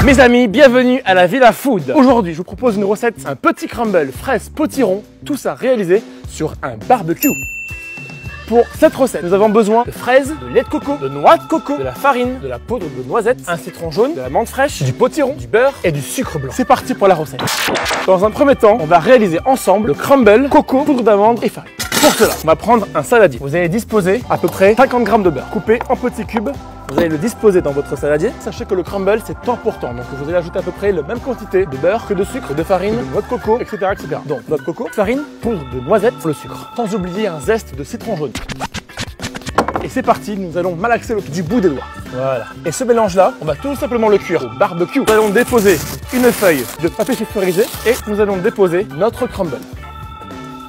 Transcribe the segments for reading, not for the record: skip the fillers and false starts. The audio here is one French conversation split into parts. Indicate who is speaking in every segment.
Speaker 1: Mes amis, bienvenue à la Villa Food. Aujourd'hui, je vous propose une recette, un petit crumble fraise potiron, tout ça réalisé sur un barbecue. Pour cette recette, nous avons besoin de fraises, de lait de coco, de noix de coco, de la farine, de la poudre de noisette, un citron jaune, de la menthe fraîche, du potiron, du beurre et du sucre blanc. C'est parti pour la recette. Dans un premier temps, on va réaliser ensemble le crumble, coco, poudre d'amande et farine. Pour cela, on va prendre un saladier. Vous allez disposer à peu près 50 g de beurre coupé en petits cubes. Vous allez le disposer dans votre saladier. Sachez que le crumble, c'est temps pour temps. Donc vous allez ajouter à peu près la même quantité de beurre que de sucre, de farine, de noix de coco, etc. etc. Donc noix de coco, farine, poudre de noisette, le sucre. Sans oublier un zeste de citron jaune. Et c'est parti, nous allons malaxer du bout des doigts. Voilà. Et ce mélange-là, on va tout simplement le cuire au barbecue. Nous allons déposer une feuille de papier sulfurisé et nous allons déposer notre crumble.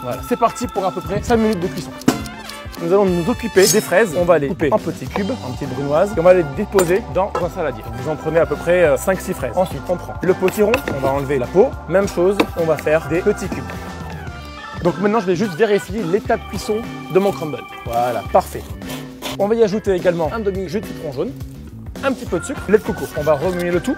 Speaker 1: Voilà, c'est parti pour à peu près 5 minutes de cuisson. Nous allons nous occuper des fraises. On va les couper en petits cubes, en petites brunoises, et on va les déposer dans un saladier. Vous en prenez à peu près 5-6 fraises. Ensuite, on prend le potiron, on va enlever la peau. Même chose, on va faire des petits cubes. Donc maintenant, je vais juste vérifier l'état de cuisson de mon crumble. Voilà, parfait. On va y ajouter également un demi-jus de citron jaune, un petit peu de sucre, lait de coco. On va remuer le tout.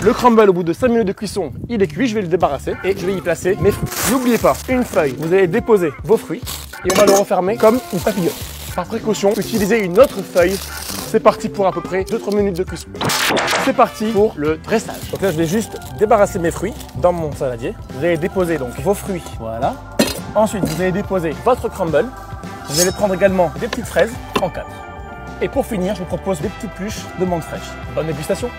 Speaker 1: Le crumble, au bout de 5 minutes de cuisson, il est cuit. Je vais le débarrasser et je vais y placer mes fruits. N'oubliez pas, une feuille, vous allez déposer vos fruits et on va le refermer comme une papillote. Par précaution, utilisez une autre feuille. C'est parti pour à peu près 2-3 minutes de cuisson. C'est parti pour le dressage. Donc là, je vais juste débarrasser mes fruits dans mon saladier. Vous allez déposer donc vos fruits, voilà. Ensuite, vous allez déposer votre crumble. Vous allez prendre également des petites fraises en 4. Et pour finir, je vous propose des petites pluches de menthe fraîche. Bonne dégustation!